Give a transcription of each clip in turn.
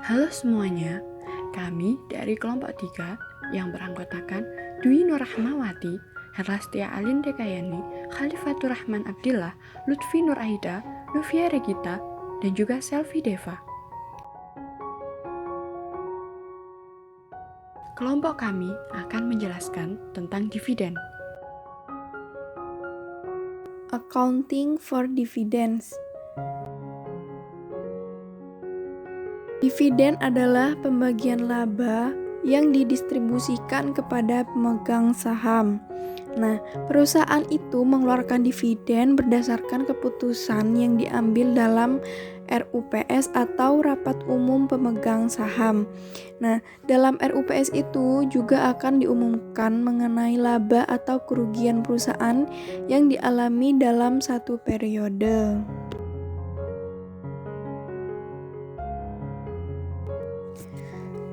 Halo semuanya, kami dari kelompok 3 yang beranggotakan Dwi Nur Rahmawati, Herlastia Alin Dekayani, Khalifatur Rahman Abdillah, Lutfi Nur Aida, Novia Regita, dan juga Selvi Deva. Kelompok kami akan menjelaskan tentang dividen. Accounting for dividends. Dividen adalah pembagian laba yang didistribusikan kepada pemegang saham. Nah, perusahaan itu mengeluarkan dividen berdasarkan keputusan yang diambil dalam RUPS atau Rapat Umum Pemegang Saham. Nah, dalam RUPS itu juga akan diumumkan mengenai laba atau kerugian perusahaan yang dialami dalam satu periode.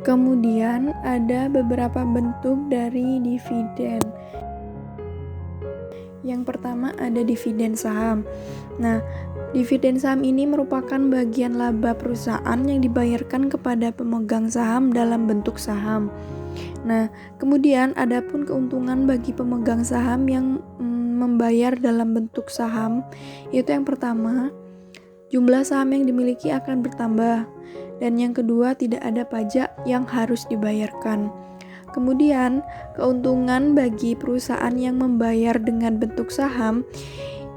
Kemudian ada beberapa bentuk dari dividen. Yang pertama ada dividen saham. Nah, dividen saham ini merupakan bagian laba perusahaan yang dibayarkan kepada pemegang saham dalam bentuk saham. Nah, kemudian ada pun keuntungan bagi pemegang saham yang membayar dalam bentuk saham, yaitu yang pertama, jumlah saham yang dimiliki akan bertambah. Dan yang kedua, tidak ada pajak yang harus dibayarkan. Kemudian, keuntungan bagi perusahaan yang membayar dengan bentuk saham,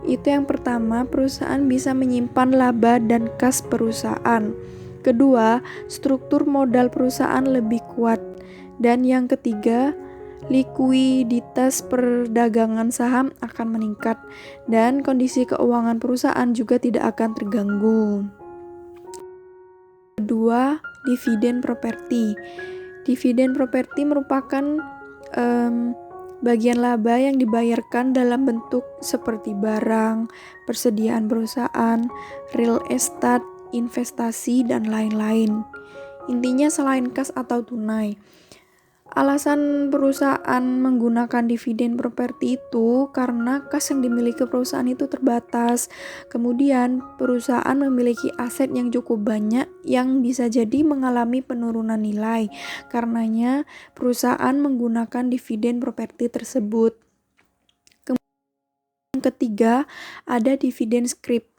itu yang pertama, perusahaan bisa menyimpan laba dan kas perusahaan. Kedua, struktur modal perusahaan lebih kuat. Dan yang ketiga, likuiditas perdagangan saham akan meningkat dan kondisi keuangan perusahaan juga tidak akan terganggu. Kedua, dividen properti. Dividen properti merupakan bagian laba yang dibayarkan dalam bentuk seperti barang, persediaan perusahaan, real estate, investasi, dan lain-lain. Intinya selain kas atau tunai. Alasan perusahaan menggunakan dividen properti itu karena kas yang dimiliki perusahaan itu terbatas. Kemudian, perusahaan memiliki aset yang cukup banyak yang bisa jadi mengalami penurunan nilai. Karenanya, perusahaan menggunakan dividen properti tersebut. Kemudian yang ketiga, ada dividen scrip.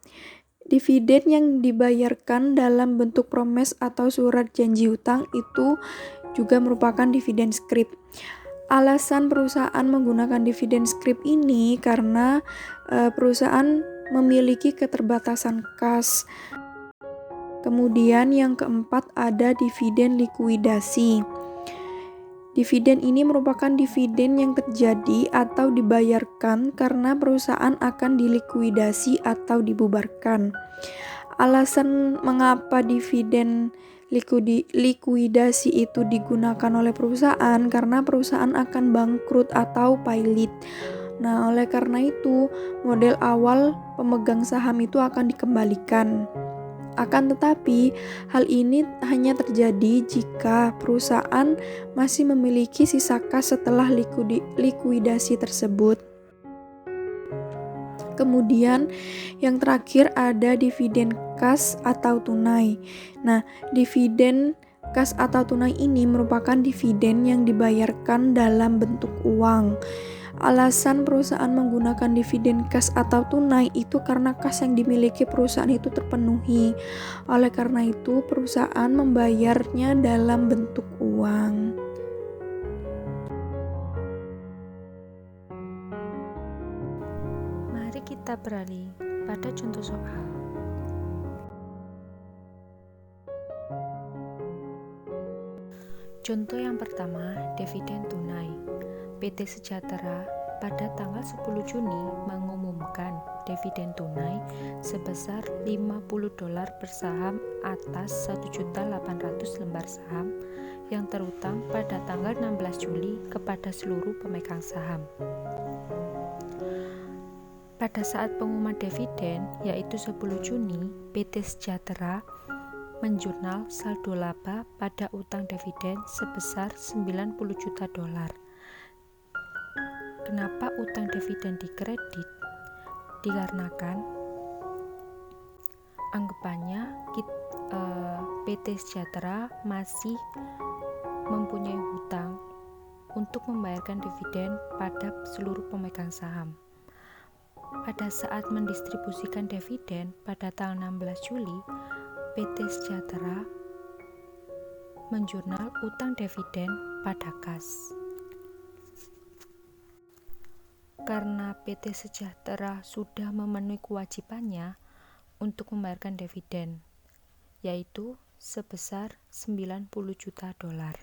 Dividen yang dibayarkan dalam bentuk promes atau surat janji hutang itu juga merupakan dividen scrip. Alasan perusahaan menggunakan dividen scrip ini karena perusahaan memiliki keterbatasan kas. Kemudian yang keempat ada dividen likuidasi. Dividen ini merupakan dividen yang terjadi atau dibayarkan karena perusahaan akan dilikuidasi atau dibubarkan. Alasan mengapa dividen likuidasi itu digunakan oleh perusahaan karena perusahaan akan bangkrut atau pailit. Nah, oleh karena itu, model awal pemegang saham itu akan dikembalikan. Akan tetapi, hal ini hanya terjadi jika perusahaan masih memiliki sisa kas setelah likuidasi tersebut. Kemudian yang terakhir ada dividen kas atau tunai. Nah, dividen kas atau tunai ini merupakan dividen yang dibayarkan dalam bentuk uang. Alasan perusahaan menggunakan dividen kas atau tunai itu karena kas yang dimiliki perusahaan itu terpenuhi. Oleh karena itu, perusahaan membayarnya dalam bentuk uang. Mari kita beralih pada contoh soal. Contoh yang pertama, dividen tunai. PT Sejahtera pada tanggal 10 Juni mengumumkan dividen tunai sebesar $50 per saham atas 1.800.000 lembar saham yang terutang pada tanggal 16 Juli kepada seluruh pemegang saham. Pada saat pengumuman dividen, yaitu 10 Juni, PT Sejahtera menjurnal saldo laba pada utang dividen sebesar $90 juta. Kenapa utang dividen dikredit? Dikarenakan anggapannya PT Sejahtera masih mempunyai hutang untuk membayarkan dividen pada seluruh pemegang saham. Pada saat mendistribusikan dividen pada tanggal 16 Juli, PT Sejahtera menjurnal utang dividen pada kas. Karena PT Sejahtera sudah memenuhi kewajibannya untuk membayarkan dividen, yaitu sebesar 90 juta dolar.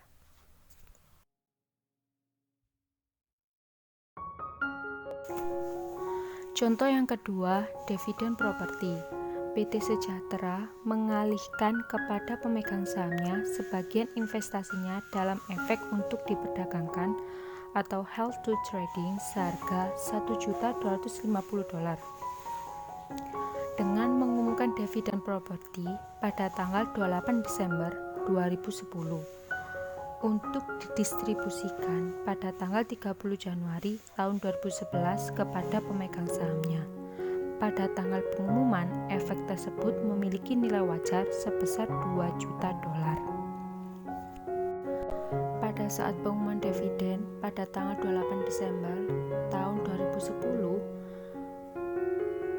Contoh yang kedua, dividen properti. PT Sejahtera mengalihkan kepada pemegang sahamnya sebagian investasinya dalam efek untuk diperdagangkan atau held to trading seharga $1.250 dengan mengumumkan dividen properti pada tanggal 28 Desember 2010 untuk didistribusikan pada tanggal 30 Januari tahun 2011 kepada pemegang sahamnya. Pada tanggal pengumuman, efek tersebut memiliki nilai wajar sebesar $2 juta. Pada saat pengumuman dividen pada tanggal 28 Desember tahun 2010,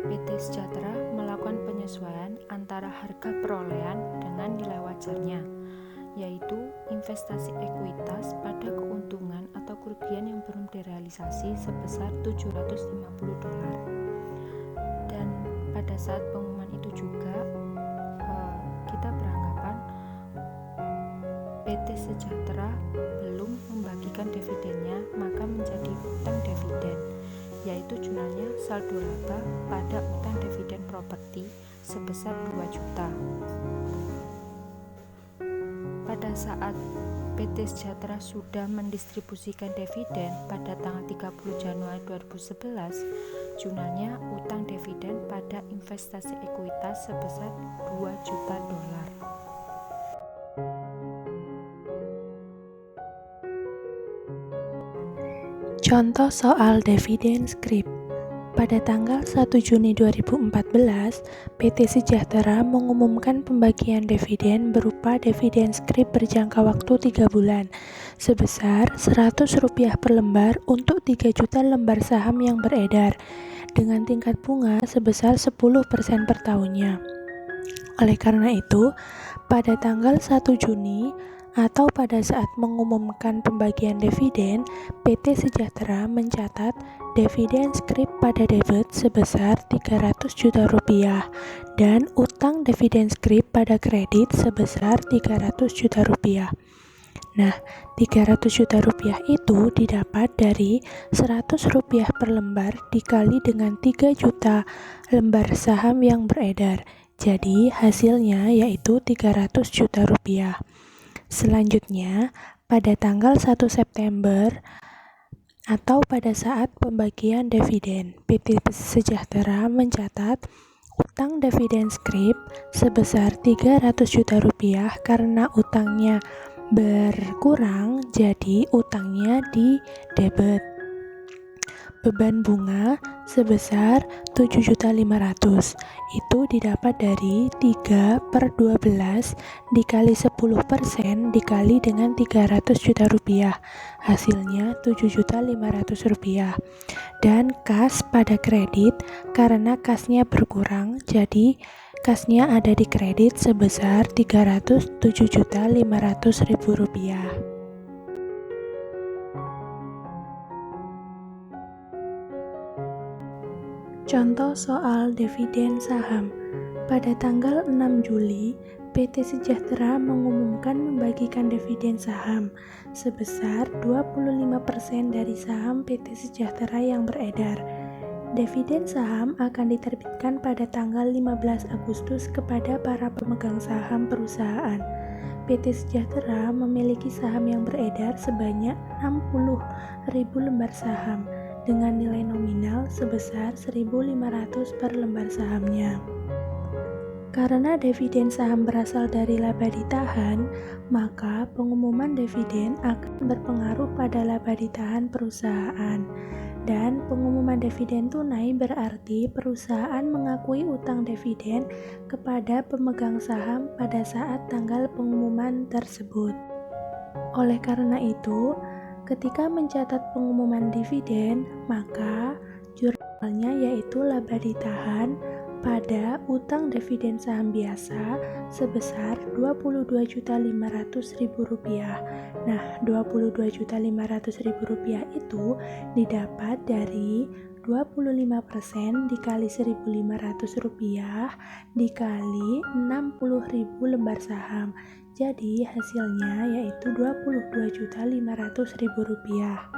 PT Sejahtera melakukan penyesuaian antara harga perolehan dengan nilai wajarnya, yaitu investasi ekuitas pada keuntungan atau kerugian yang belum direalisasi sebesar $750. Dan pada saat pengumuman itu juga kita beranggapan PT Sejahtera belum membagikan dividennya, maka menjadi utang dividen, yaitu jumlahnya saldo laba pada utang dividen properti sebesar 2 juta. Pada saat PT Sejahtera sudah mendistribusikan dividen pada tanggal 30 Januari 2011, jumlahnya utang dividen pada investasi ekuitas sebesar $2 juta. Contoh soal dividen scrip. Pada tanggal 1 Juni 2014, PT Sejahtera mengumumkan pembagian dividen berupa dividen scrip berjangka waktu 3 bulan sebesar Rp100 per lembar untuk 3 juta lembar saham yang beredar dengan tingkat bunga sebesar 10% per tahunnya. Oleh karena itu, pada tanggal 1 Juni atau pada saat mengumumkan pembagian dividen, PT Sejahtera mencatat dividen scrip pada debit sebesar Rp300 juta dan utang dividen scrip pada kredit sebesar Rp300 juta. Nah, Rp300 juta itu didapat dari Rp100 per lembar dikali dengan 3 juta lembar saham yang beredar. Jadi, hasilnya yaitu Rp300 juta. Selanjutnya, pada tanggal 1 September atau pada saat pembagian dividen, PT Sejahtera mencatat utang dividen scrip sebesar Rp300 juta karena utangnya berkurang, jadi utangnya di debit. Beban bunga sebesar Rp7.500.000 itu didapat dari 3/12 dikali 10% dikali dengan Rp300 juta, hasilnya Rp7.500.000. Dan kas pada kredit, karena kasnya berkurang, jadi kasnya ada di kredit sebesar Rp307.500.000. Contoh soal dividen saham. Pada tanggal 6 Juli, PT Sejahtera mengumumkan membagikan dividen saham sebesar 25% dari saham PT Sejahtera yang beredar. Dividen saham akan diterbitkan pada tanggal 15 Agustus kepada para pemegang saham perusahaan. PT Sejahtera memiliki saham yang beredar sebanyak 60.000 lembar saham dengan nilai nominal sebesar 1.500 per lembar sahamnya. Karena dividen saham berasal dari laba ditahan, maka pengumuman dividen akan berpengaruh pada laba ditahan perusahaan. Dan pengumuman dividen tunai berarti perusahaan mengakui utang dividen kepada pemegang saham pada saat tanggal pengumuman tersebut. Oleh karena itu, ketika mencatat pengumuman dividen, maka jurnalnya yaitu laba ditahan pada utang dividen saham biasa sebesar Rp22.500.000. Nah, Rp22.500.000 itu didapat dari 25% dikali Rp1.500 dikali 60.000 lembar saham. Jadi hasilnya yaitu Rp22.500.000.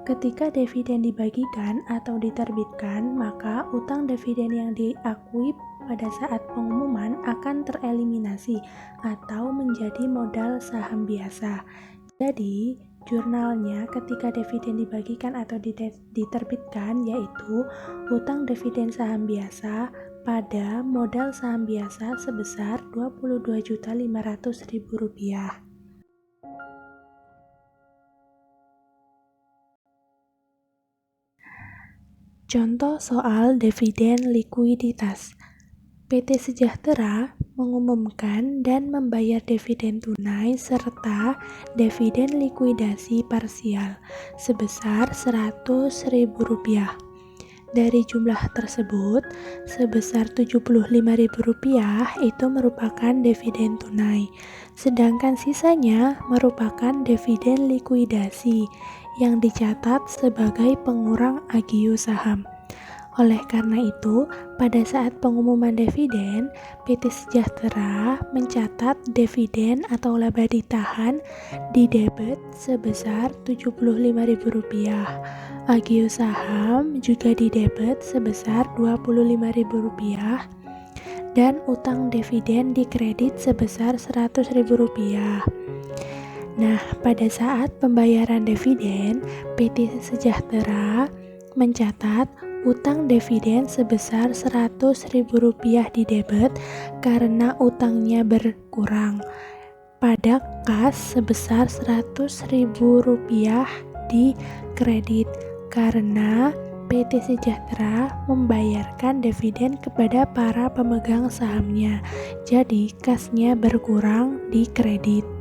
Ketika dividen dibagikan atau diterbitkan, maka utang dividen yang diakui pada saat pengumuman akan tereliminasi atau menjadi modal saham biasa. Jadi, jurnalnya ketika dividen dibagikan atau diterbitkan yaitu utang dividen saham biasa pada modal saham biasa sebesar Rp22.500.000. Contoh soal dividen likuiditas. PT Sejahtera mengumumkan dan membayar dividen tunai serta dividen likuidasi parsial sebesar Rp100.000. Dari jumlah tersebut, sebesar Rp75.000 itu merupakan dividen tunai, sedangkan sisanya merupakan dividen likuidasi yang dicatat sebagai pengurang agio saham. Oleh karena itu, pada saat pengumuman dividen, PT Sejahtera mencatat dividen atau laba ditahan di debit sebesar Rp75.000. Agio saham juga di debit sebesar Rp25.000 dan utang dividen di kredit sebesar Rp100.000. Nah, pada saat pembayaran dividen, PT Sejahtera mencatat utang dividen sebesar Rp100.000 di debit karena utangnya berkurang. Pada kas sebesar Rp100.000 di kredit karena PT Sejahtera membayarkan dividen kepada para pemegang sahamnya. Jadi, kasnya berkurang di kredit.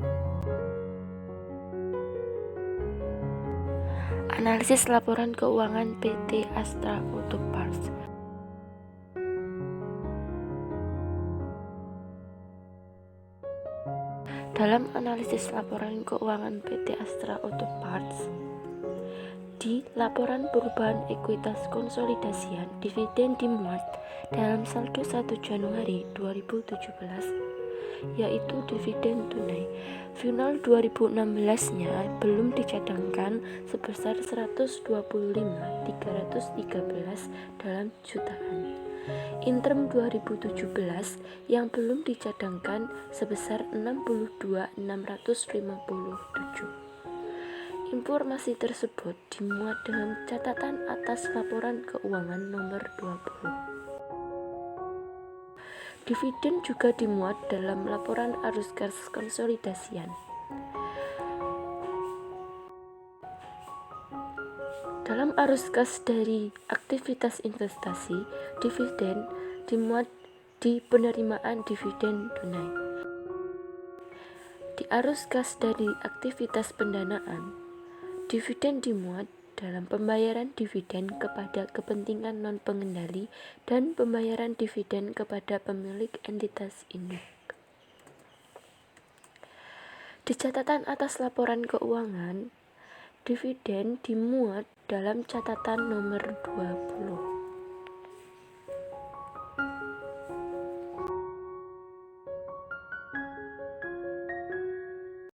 Analisis laporan keuangan PT Astra Auto Parts. Dalam analisis laporan keuangan PT Astra Auto Parts, di laporan perubahan ekuitas konsolidasian, dividen dimuat dalam saldo 1 Januari 2017, yaitu dividen tunai. Final 2016-nya belum dicadangkan sebesar 125.313 dalam jutaan. Interim 2017 yang belum dicadangkan sebesar 62.657. Informasi tersebut dimuat dalam catatan atas laporan keuangan nomor 20. Dividen juga dimuat dalam laporan arus kas konsolidasian. Dalam arus kas dari aktivitas investasi, dividen dimuat di penerimaan dividen tunai. Di arus kas dari aktivitas pendanaan, dividen dimuat dalam pembayaran dividen kepada kepentingan non-pengendali dan pembayaran dividen kepada pemilik entitas induk. Di catatan atas laporan keuangan, dividen dimuat dalam catatan nomor 20.